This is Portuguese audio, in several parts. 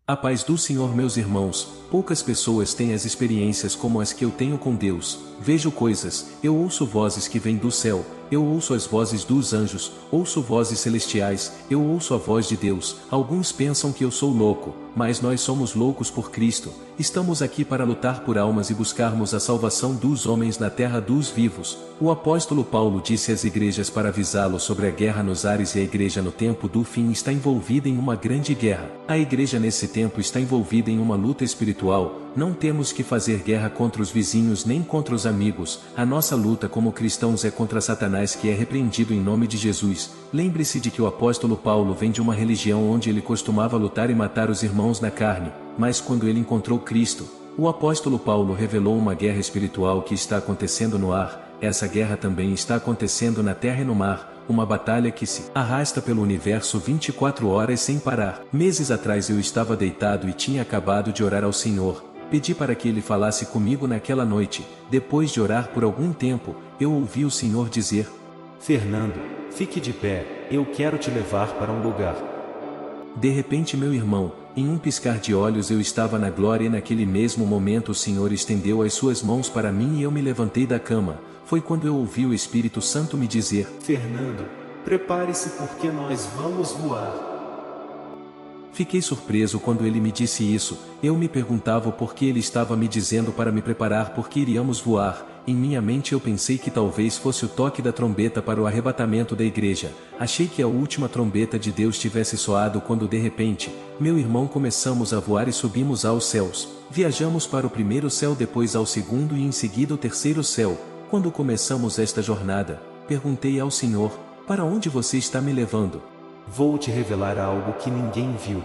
A paz do Senhor, meus irmãos. Poucas pessoas têm as experiências como as que eu tenho com Deus. Vejo coisas, eu ouço vozes que vêm do céu, eu ouço as vozes dos anjos, ouço vozes celestiais, eu ouço a voz de Deus. Alguns pensam que eu sou louco, mas nós somos loucos por Cristo. Estamos aqui para lutar por almas e buscarmos a salvação dos homens na terra dos vivos. O apóstolo Paulo disse às igrejas para avisá-lo sobre a guerra nos ares, e a igreja no tempo do fim está envolvida em uma grande guerra. A igreja nesse tempo está envolvida em uma luta espiritual. Não temos que fazer guerra contra os vizinhos nem contra os amigos. A nossa luta como cristãos é contra Satanás, que é repreendido em nome de Jesus. Lembre-se de que o apóstolo Paulo vem de uma religião onde ele costumava lutar e matar os irmãos na carne, mas quando ele encontrou Cristo, o apóstolo Paulo revelou uma guerra espiritual que está acontecendo no ar. Essa guerra também está acontecendo na terra e no mar, uma batalha que se arrasta pelo universo 24 horas sem parar. Meses atrás eu estava deitado e tinha acabado de orar ao Senhor. Pedi para que ele falasse comigo naquela noite. Depois de orar por algum tempo, eu ouvi o Senhor dizer: Fernando, fique de pé, eu quero te levar para um lugar. De repente, meu irmão, em um piscar de olhos eu estava na glória, e naquele mesmo momento o Senhor estendeu as suas mãos para mim e eu me levantei da cama. Foi quando eu ouvi o Espírito Santo me dizer: Fernando, prepare-se porque nós vamos voar. Fiquei surpreso quando ele me disse isso. Eu me perguntava por que ele estava me dizendo para me preparar porque iríamos voar. Em minha mente eu pensei que talvez fosse o toque da trombeta para o arrebatamento da igreja. Achei que a última trombeta de Deus tivesse soado quando de repente, meu irmão, começamos a voar e subimos aos céus. Viajamos para o primeiro céu, depois ao segundo e em seguida o terceiro céu. Quando começamos esta jornada, perguntei ao Senhor: para onde você está me levando? Vou te revelar algo que ninguém viu.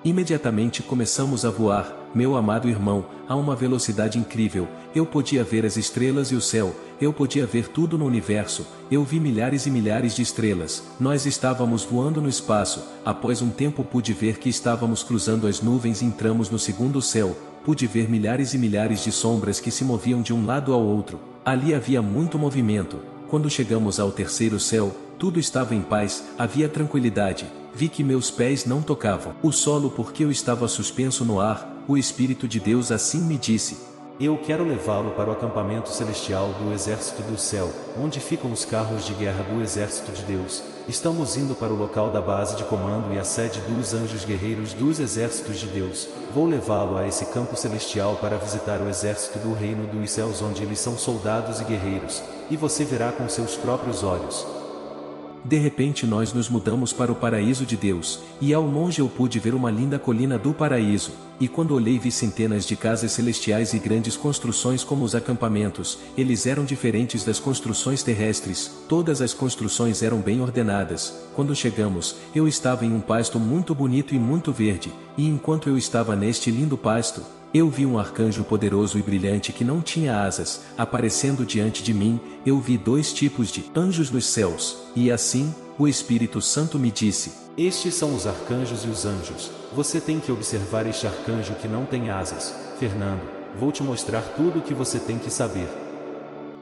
Imediatamente começamos a voar, meu amado irmão, a uma velocidade incrível. Eu podia ver as estrelas e o céu, eu podia ver tudo no universo. Eu vi milhares e milhares de estrelas. Nós estávamos voando no espaço. Após um tempo pude ver que estávamos cruzando as nuvens e entramos no segundo céu. Pude ver milhares e milhares de sombras que se moviam de um lado ao outro. Ali havia muito movimento. Quando chegamos ao terceiro céu, tudo estava em paz, havia tranquilidade. Vi que meus pés não tocavam o solo porque eu estava suspenso no ar. O Espírito de Deus assim me disse: eu quero levá-lo para o acampamento celestial do exército do céu, onde ficam os carros de guerra do exército de Deus. Estamos indo para o local da base de comando e a sede dos anjos guerreiros dos exércitos de Deus. Vou levá-lo a esse campo celestial para visitar o exército do reino dos céus, onde eles são soldados e guerreiros, e você verá com seus próprios olhos. De repente nós nos mudamos para o paraíso de Deus, e ao longe eu pude ver uma linda colina do paraíso, e quando olhei vi centenas de casas celestiais e grandes construções como os acampamentos. Eles eram diferentes das construções terrestres, todas as construções eram bem ordenadas. Quando chegamos, eu estava em um pasto muito bonito e muito verde, e enquanto eu estava neste lindo pasto, eu vi um arcanjo poderoso e brilhante que não tinha asas, aparecendo diante de mim. Eu vi dois tipos de anjos nos céus, e assim, o Espírito Santo me disse: estes são os arcanjos e os anjos. Você tem que observar este arcanjo que não tem asas. Fernando, vou te mostrar tudo o que você tem que saber.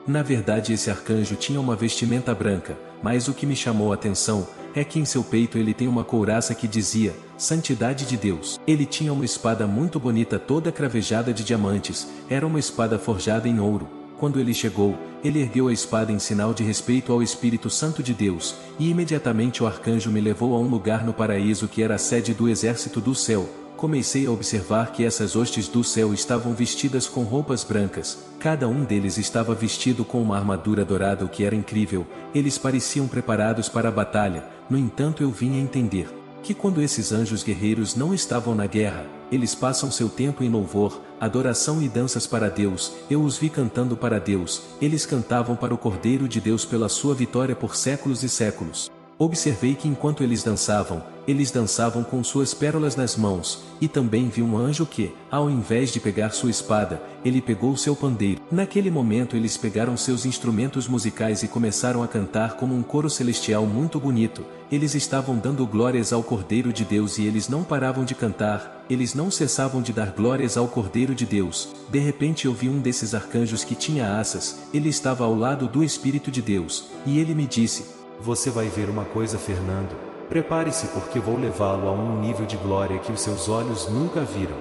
Na verdade, esse arcanjo tinha uma vestimenta branca, mas o que me chamou a atenção é que em seu peito ele tem uma couraça que dizia: Santidade de Deus. Ele tinha uma espada muito bonita, toda cravejada de diamantes. Era uma espada forjada em ouro. Quando ele chegou, ele ergueu a espada em sinal de respeito ao Espírito Santo de Deus, e imediatamente o arcanjo me levou a um lugar no paraíso que era a sede do exército do céu. Comecei a observar que essas hostes do céu estavam vestidas com roupas brancas. Cada um deles estava vestido com uma armadura dourada, o que era incrível. Eles pareciam preparados para a batalha. No entanto, eu vim a entender que quando esses anjos guerreiros não estavam na guerra, eles passam seu tempo em louvor, adoração e danças para Deus. Eu os vi cantando para Deus. Eles cantavam para o Cordeiro de Deus pela sua vitória por séculos e séculos. Observei que enquanto eles dançavam com suas pérolas nas mãos, e também vi um anjo que, ao invés de pegar sua espada, ele pegou seu pandeiro. Naquele momento eles pegaram seus instrumentos musicais e começaram a cantar como um coro celestial muito bonito. Eles estavam dando glórias ao Cordeiro de Deus e eles não paravam de cantar, eles não cessavam de dar glórias ao Cordeiro de Deus. De repente eu vi um desses arcanjos que tinha asas. Ele estava ao lado do Espírito de Deus, e ele me disse: você vai ver uma coisa, Fernando. Prepare-se porque vou levá-lo a um nível de glória que os seus olhos nunca viram.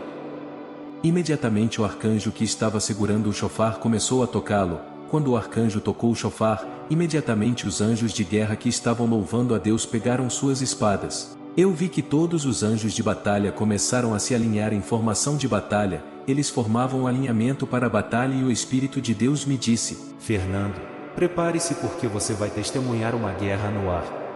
Imediatamente o arcanjo que estava segurando o chofar começou a tocá-lo. Quando o arcanjo tocou o chofar, imediatamente os anjos de guerra que estavam louvando a Deus pegaram suas espadas. Eu vi que todos os anjos de batalha começaram a se alinhar em formação de batalha, eles formavam um alinhamento para a batalha e o Espírito de Deus me disse: Fernando, prepare-se porque você vai testemunhar uma guerra no ar.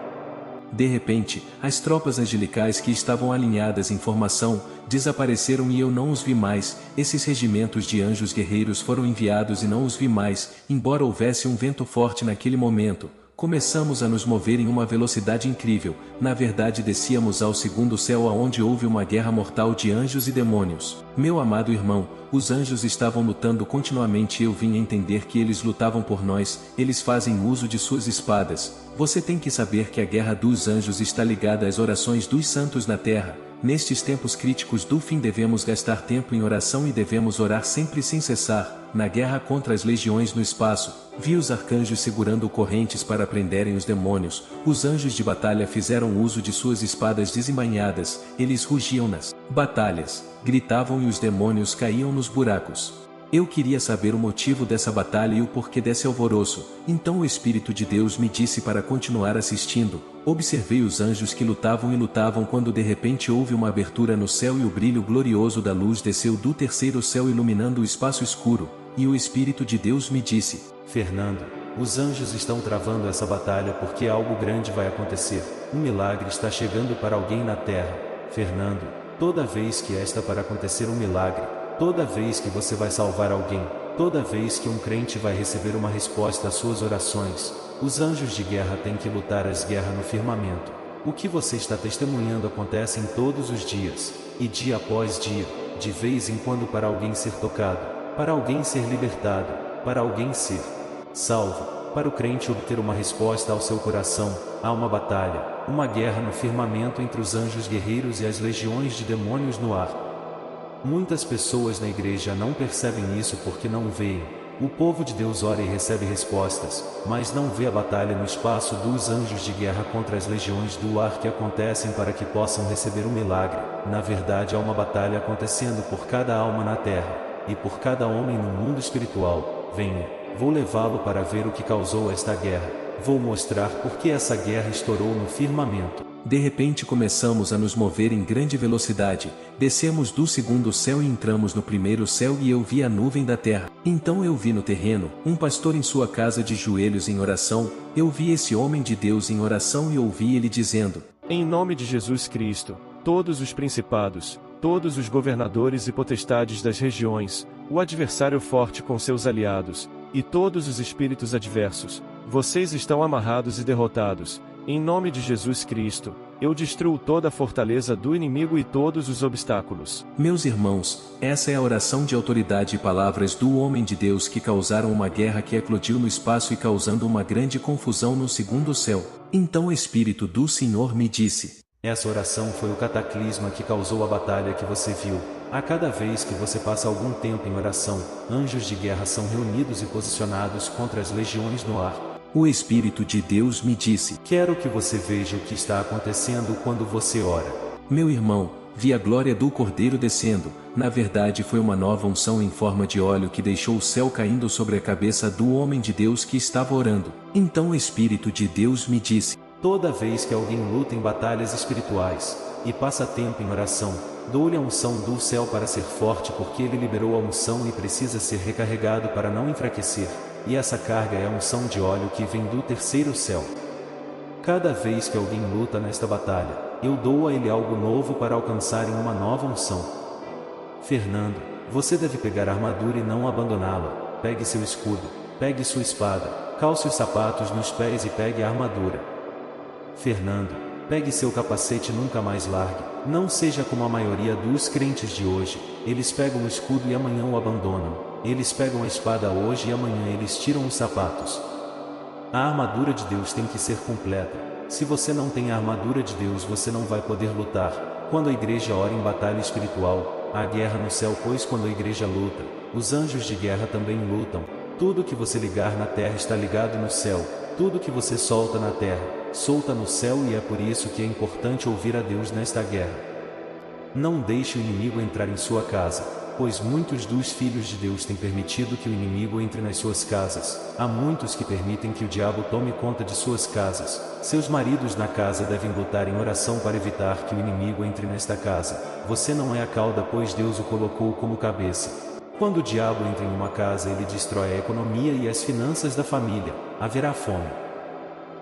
De repente, as tropas angelicais que estavam alinhadas em formação, desapareceram e eu não os vi mais. Esses regimentos de anjos guerreiros foram enviados e não os vi mais, embora houvesse um vento forte naquele momento. Começamos a nos mover em uma velocidade incrível, na verdade descíamos ao segundo céu aonde houve uma guerra mortal de anjos e demônios. Meu amado irmão, os anjos estavam lutando continuamente e eu vim entender que eles lutavam por nós, eles fazem uso de suas espadas. Você tem que saber que a guerra dos anjos está ligada às orações dos santos na terra. Nestes tempos críticos do fim devemos gastar tempo em oração e devemos orar sempre sem cessar. Na guerra contra as legiões no espaço, vi os arcanjos segurando correntes para prenderem os demônios. Os anjos de batalha fizeram uso de suas espadas desembainhadas, eles rugiam nas batalhas, gritavam e os demônios caíam nos buracos. Eu queria saber o motivo dessa batalha e o porquê desse alvoroço, então o Espírito de Deus me disse para continuar assistindo. Observei os anjos que lutavam e lutavam quando de repente houve uma abertura no céu e o brilho glorioso da luz desceu do terceiro céu iluminando o espaço escuro, e o Espírito de Deus me disse: Fernando, os anjos estão travando essa batalha porque algo grande vai acontecer. Um milagre está chegando para alguém na terra. Fernando, toda vez que está para acontecer um milagre, toda vez que você vai salvar alguém, toda vez que um crente vai receber uma resposta às suas orações, os anjos de guerra têm que lutar as guerras no firmamento. O que você está testemunhando acontece em todos os dias, e dia após dia, de vez em quando para alguém ser tocado, para alguém ser libertado, para alguém ser salvo, para o crente obter uma resposta ao seu coração. Há uma batalha, uma guerra no firmamento entre os anjos guerreiros e as legiões de demônios no ar. Muitas pessoas na igreja não percebem isso porque não veem. O povo de Deus ora e recebe respostas, mas não vê a batalha no espaço dos anjos de guerra contra as legiões do ar que acontecem para que possam receber um milagre. Na verdade há uma batalha acontecendo por cada alma na terra, e por cada homem no mundo espiritual. Venha, vou levá-lo para ver o que causou esta guerra. Vou mostrar por que essa guerra estourou no firmamento. De repente começamos a nos mover em grande velocidade, descemos do segundo céu e entramos no primeiro céu e eu vi a nuvem da terra. Então eu vi no terreno, um pastor em sua casa de joelhos em oração, eu vi esse homem de Deus em oração e ouvi ele dizendo: Em nome de Jesus Cristo, todos os principados, todos os governadores e potestades das regiões, o adversário forte com seus aliados, e todos os espíritos adversos, vocês estão amarrados e derrotados. Em nome de Jesus Cristo, eu destruo toda a fortaleza do inimigo e todos os obstáculos. Meus irmãos, essa é a oração de autoridade e palavras do homem de Deus que causaram uma guerra que eclodiu no espaço e causando uma grande confusão no segundo céu. Então o Espírito do Senhor me disse: Essa oração foi o cataclisma que causou a batalha que você viu. A cada vez que você passa algum tempo em oração, anjos de guerra são reunidos e posicionados contra as legiões no ar. O Espírito de Deus me disse: Quero que você veja o que está acontecendo quando você ora. Meu irmão, vi a glória do Cordeiro descendo. Na verdade foi uma nova unção em forma de óleo que deixou o céu caindo sobre a cabeça do homem de Deus que estava orando. Então o Espírito de Deus me disse: Toda vez que alguém luta em batalhas espirituais, e passa tempo em oração, dou-lhe a unção do céu para ser forte porque ele liberou a unção e precisa ser recarregado para não enfraquecer. E essa carga é a unção de óleo que vem do terceiro céu. Cada vez que alguém luta nesta batalha, eu dou a ele algo novo para alcançarem uma nova unção. Fernando, você deve pegar a armadura e não abandoná-la. Pegue seu escudo, pegue sua espada, calce os sapatos nos pés e pegue a armadura. Fernando, pegue seu capacete e nunca mais largue. Não seja como a maioria dos crentes de hoje. Eles pegam o escudo e amanhã o abandonam. Eles pegam a espada hoje e amanhã eles tiram os sapatos. A armadura de Deus tem que ser completa. Se você não tem a armadura de Deus, você não vai poder lutar. Quando a igreja ora em batalha espiritual, há guerra no céu, pois quando a igreja luta, os anjos de guerra também lutam. Tudo que você ligar na terra está ligado no céu. Tudo que você solta na terra solta no céu, e é por isso que é importante ouvir a Deus nesta guerra. Não deixe o inimigo entrar em sua casa, pois muitos dos filhos de Deus têm permitido que o inimigo entre nas suas casas. Há muitos que permitem que o diabo tome conta de suas casas. Seus maridos na casa devem lutar em oração para evitar que o inimigo entre nesta casa. Você não é a cauda, pois Deus o colocou como cabeça. Quando o diabo entra em uma casa, ele destrói a economia e as finanças da família. Haverá fome.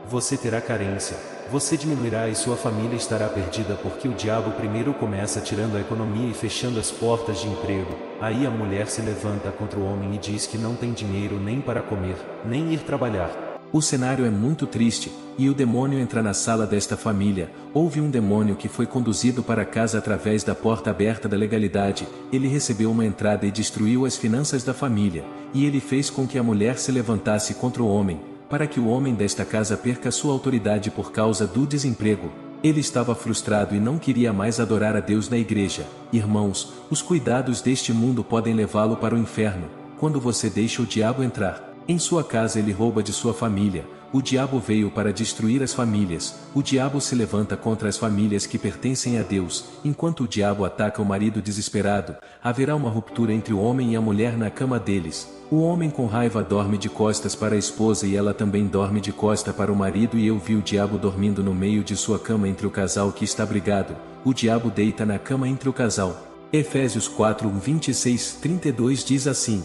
Você terá carência. Você diminuirá e sua família estará perdida, porque o diabo primeiro começa tirando a economia e fechando as portas de emprego. Aí a mulher se levanta contra o homem e diz que não tem dinheiro nem para comer, nem ir trabalhar. O cenário é muito triste, e o demônio entra na sala desta família. Houve um demônio que foi conduzido para casa através da porta aberta da legalidade. Ele recebeu uma entrada e destruiu as finanças da família, e ele fez com que a mulher se levantasse contra o homem, para que o homem desta casa perca sua autoridade por causa do desemprego. Ele estava frustrado e não queria mais adorar a Deus na igreja. Irmãos, os cuidados deste mundo podem levá-lo para o inferno. Quando você deixa o diabo entrar em sua casa, ele rouba de sua família. O diabo veio para destruir as famílias. O diabo se levanta contra as famílias que pertencem a Deus. Enquanto o diabo ataca o marido desesperado, haverá uma ruptura entre o homem e a mulher na cama deles. O homem com raiva dorme de costas para a esposa e ela também dorme de costa para o marido, e eu vi o diabo dormindo no meio de sua cama entre o casal que está brigado. O diabo deita na cama entre o casal. Efésios 4, 26, 32 diz assim: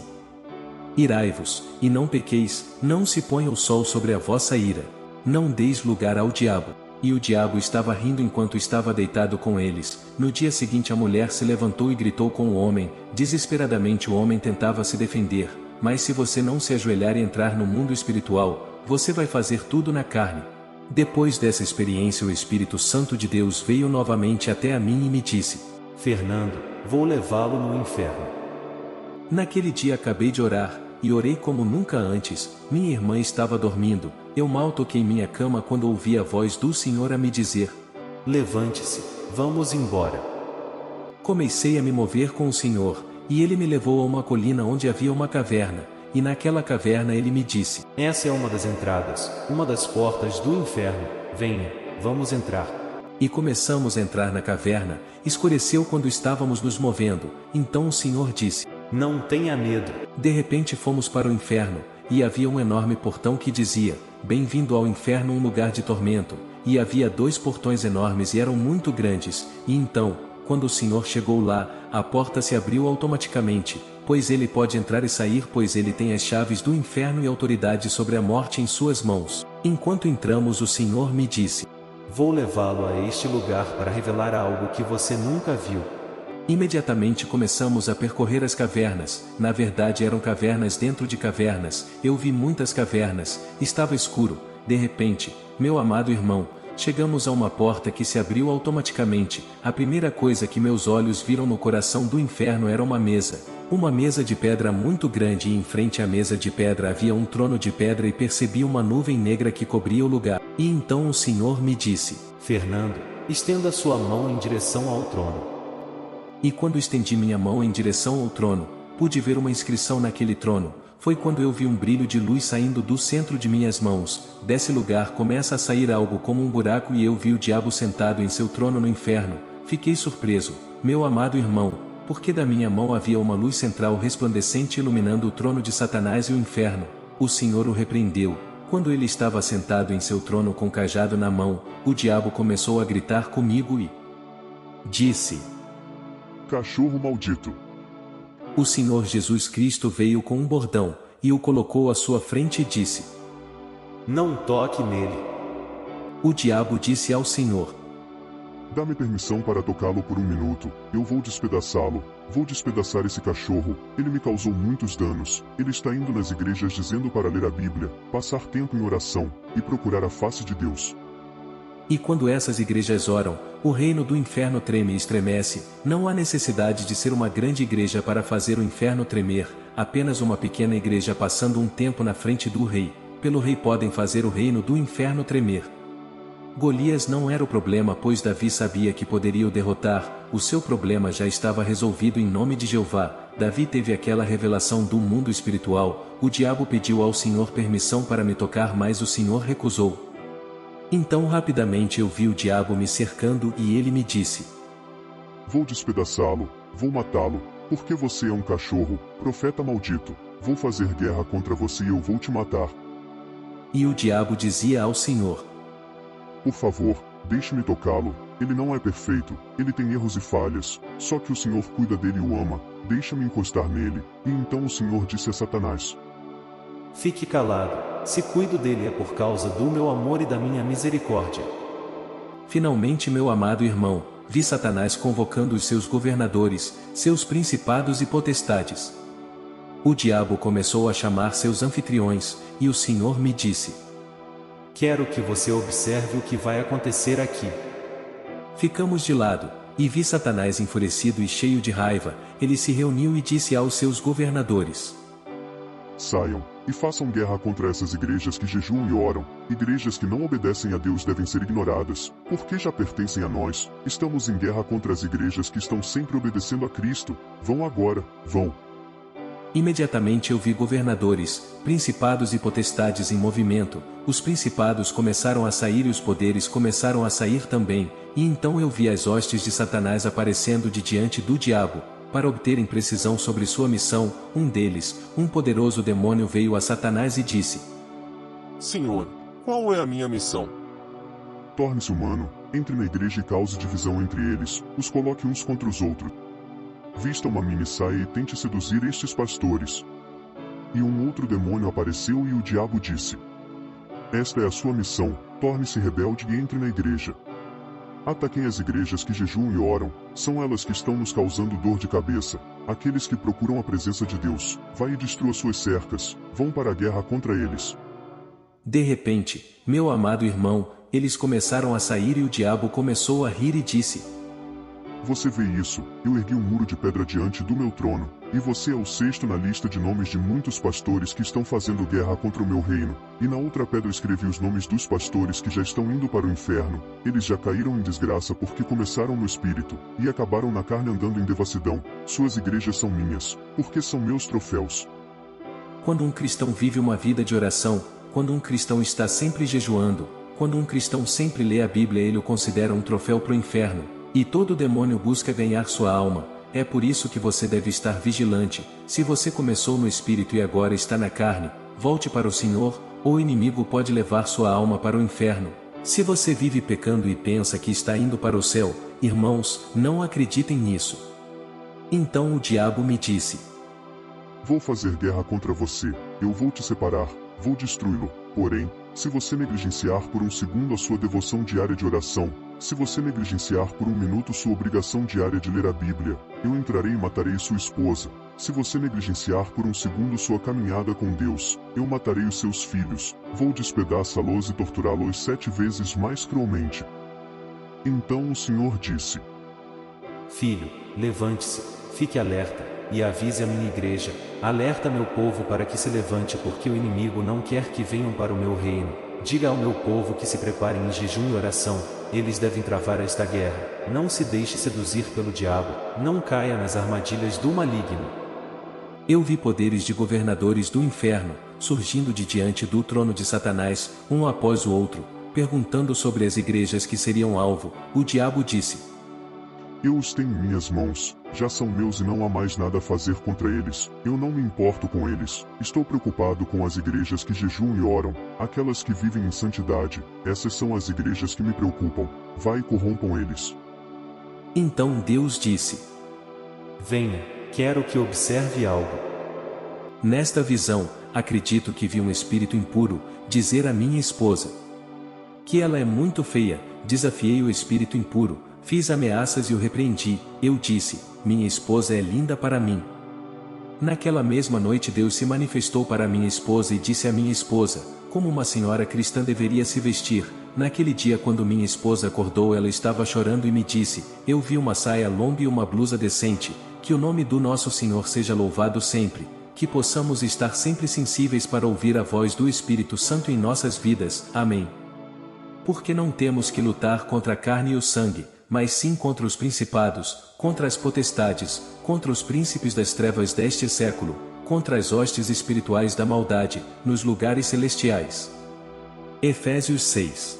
Irai-vos, e não pequeis, não se ponha o sol sobre a vossa ira. Não deis lugar ao diabo. E o diabo estava rindo enquanto estava deitado com eles. No dia seguinte a mulher se levantou e gritou com o homem. Desesperadamente o homem tentava se defender. Mas se você não se ajoelhar e entrar no mundo espiritual, você vai fazer tudo na carne. Depois dessa experiência, o Espírito Santo de Deus veio novamente até a mim e me disse: Fernando, vou levá-lo no inferno. Naquele dia acabei de orar, e orei como nunca antes. Minha irmã estava dormindo. Eu mal toquei minha cama quando ouvi a voz do Senhor a me dizer: Levante-se, vamos embora. Comecei a me mover com o Senhor, e ele me levou a uma colina onde havia uma caverna, e naquela caverna ele me disse: Essa é uma das entradas, uma das portas do inferno. Venha, vamos entrar. E começamos a entrar na caverna. Escureceu quando estávamos nos movendo. Então o Senhor disse: Não tenha medo. De repente fomos para o inferno, e havia um enorme portão que dizia: Bem-vindo ao inferno, um lugar de tormento. E havia 2 portões enormes e eram muito grandes. E então, quando o Senhor chegou lá, a porta se abriu automaticamente, pois ele pode entrar e sair, pois ele tem as chaves do inferno e autoridade sobre a morte em suas mãos. Enquanto entramos, o Senhor me disse: Vou levá-lo a este lugar para revelar algo que você nunca viu. Imediatamente começamos a percorrer as cavernas. Na verdade eram cavernas dentro de cavernas. Eu vi muitas cavernas. Estava escuro. De repente, meu amado irmão, chegamos a uma porta que se abriu automaticamente. A primeira coisa que meus olhos viram no coração do inferno era uma mesa. Uma mesa de pedra muito grande, e em frente à mesa de pedra havia um trono de pedra, e percebi uma nuvem negra que cobria o lugar. E então o Senhor me disse: Fernando, estenda sua mão em direção ao trono. E quando estendi minha mão em direção ao trono, pude ver uma inscrição naquele trono. Foi quando eu vi um brilho de luz saindo do centro de minhas mãos. Desse lugar começa a sair algo como um buraco, e eu vi o diabo sentado em seu trono no inferno. Fiquei surpreso, meu amado irmão, porque da minha mão havia uma luz central resplandecente iluminando o trono de Satanás e o inferno. O Senhor o repreendeu. Quando ele estava sentado em seu trono com o cajado na mão, o diabo começou a gritar comigo e disse: Cachorro maldito. O Senhor Jesus Cristo veio com um bordão, e o colocou à sua frente e disse: Não toque nele. O diabo disse ao Senhor: Dá-me permissão para tocá-lo por 1 minuto, eu vou despedaçá-lo, vou despedaçar esse cachorro, ele me causou muitos danos, ele está indo nas igrejas dizendo para ler a Bíblia, passar tempo em oração, e procurar a face de Deus. E quando essas igrejas oram, o reino do inferno treme e estremece. Não há necessidade de ser uma grande igreja para fazer o inferno tremer, apenas uma pequena igreja passando um tempo na frente do rei. Pelo rei podem fazer o reino do inferno tremer. Golias não era o problema, pois Davi sabia que poderia o derrotar. O seu problema já estava resolvido em nome de Jeová. Davi teve aquela revelação do mundo espiritual. O diabo pediu ao Senhor permissão para me tocar, mas o Senhor recusou. Então rapidamente eu vi o diabo me cercando e ele me disse: Vou despedaçá-lo, vou matá-lo, porque você é um cachorro, profeta maldito. Vou fazer guerra contra você e eu vou te matar. E o diabo dizia ao Senhor: Por favor, deixe-me tocá-lo. Ele não é perfeito, ele tem erros e falhas, só que o Senhor cuida dele e o ama. Deixa-me encostar nele. E então o Senhor disse a Satanás: Fique calado, se cuido dele é por causa do meu amor e da minha misericórdia. Finalmente, meu amado irmão, vi Satanás convocando os seus governadores, seus principados e potestades. O diabo começou a chamar seus anfitriões, e o Senhor me disse: Quero que você observe o que vai acontecer aqui. Ficamos de lado, e vi Satanás enfurecido e cheio de raiva. Ele se reuniu e disse aos seus governadores: Saiam, e façam guerra contra essas igrejas que jejuam e oram. Igrejas que não obedecem a Deus devem ser ignoradas, porque já pertencem a nós. Estamos em guerra contra as igrejas que estão sempre obedecendo a Cristo. Vão agora, vão. Imediatamente eu vi governadores, principados e potestades em movimento. Os principados começaram a sair e os poderes começaram a sair também, e então eu vi as hostes de Satanás aparecendo de diante do diabo, para obterem precisão sobre sua missão. Um deles, um poderoso demônio, veio a Satanás e disse: Senhor, qual é a minha missão? Torne-se humano, entre na igreja e cause divisão entre eles, os coloque uns contra os outros. Vista uma mini saia e tente seduzir estes pastores. E um outro demônio apareceu e o diabo disse: Esta é a sua missão, torne-se rebelde e entre na igreja. Ataquem as igrejas que jejuam e oram, são elas que estão nos causando dor de cabeça. Aqueles que procuram a presença de Deus, vai e destrua suas cercas, vão para a guerra contra eles. De repente, meu amado irmão, eles começaram a sair e o diabo começou a rir e disse: Você vê isso? Eu ergui um muro de pedra diante do meu trono, e você é o sexto na lista de nomes de muitos pastores que estão fazendo guerra contra o meu reino. E na outra pedra escrevi os nomes dos pastores que já estão indo para o inferno. Eles já caíram em desgraça porque começaram no espírito, e acabaram na carne andando em devassidão. Suas igrejas são minhas, porque são meus troféus. Quando um cristão vive uma vida de oração, quando um cristão está sempre jejuando, quando um cristão sempre lê a Bíblia, ele o considera um troféu para o inferno. E todo demônio busca ganhar sua alma. É por isso que você deve estar vigilante. Se você começou no espírito e agora está na carne, volte para o Senhor, ou o inimigo pode levar sua alma para o inferno. Se você vive pecando e pensa que está indo para o céu, irmãos, não acreditem nisso. Então o diabo me disse: Vou fazer guerra contra você, eu vou te separar, vou destruí-lo. Porém, se você negligenciar por um segundo a sua devoção diária de oração, se você negligenciar por um minuto sua obrigação diária de ler a Bíblia, eu entrarei e matarei sua esposa. Se você negligenciar por um segundo sua caminhada com Deus, eu matarei os seus filhos, vou despedaçá-los e torturá-los 7 vezes mais cruelmente. Então o Senhor disse: Filho, levante-se, fique alerta, e avise a minha igreja, alerta meu povo para que se levante porque o inimigo não quer que venham para o meu reino. Diga ao meu povo que se preparem em jejum e oração, eles devem travar esta guerra. Não se deixe seduzir pelo diabo, não caia nas armadilhas do maligno. Eu vi poderes de governadores do inferno, surgindo de diante do trono de Satanás, um após o outro, perguntando sobre as igrejas que seriam alvo. O diabo disse: Eu os tenho em minhas mãos, já são meus e não há mais nada a fazer contra eles. Eu não me importo com eles. Estou preocupado com as igrejas que jejuam e oram, aquelas que vivem em santidade. Essas são as igrejas que me preocupam. Vai e corrompam eles. Então Deus disse: Venha, quero que observe algo. Nesta visão, acredito que vi um espírito impuro dizer à minha esposa que ela é muito feia. Desafiei o espírito impuro, fiz ameaças e o repreendi. Eu disse: minha esposa é linda para mim. Naquela mesma noite Deus se manifestou para minha esposa e disse à minha esposa como uma senhora cristã deveria se vestir. Naquele dia, quando minha esposa acordou, ela estava chorando e me disse: eu vi uma saia longa e uma blusa decente. Que o nome do nosso Senhor seja louvado sempre. Que possamos estar sempre sensíveis para ouvir a voz do Espírito Santo em nossas vidas. Amém. Porque não temos que lutar contra a carne e o sangue, mas sim contra os principados, contra as potestades, contra os príncipes das trevas deste século, contra as hostes espirituais da maldade, nos lugares celestiais. Efésios 6.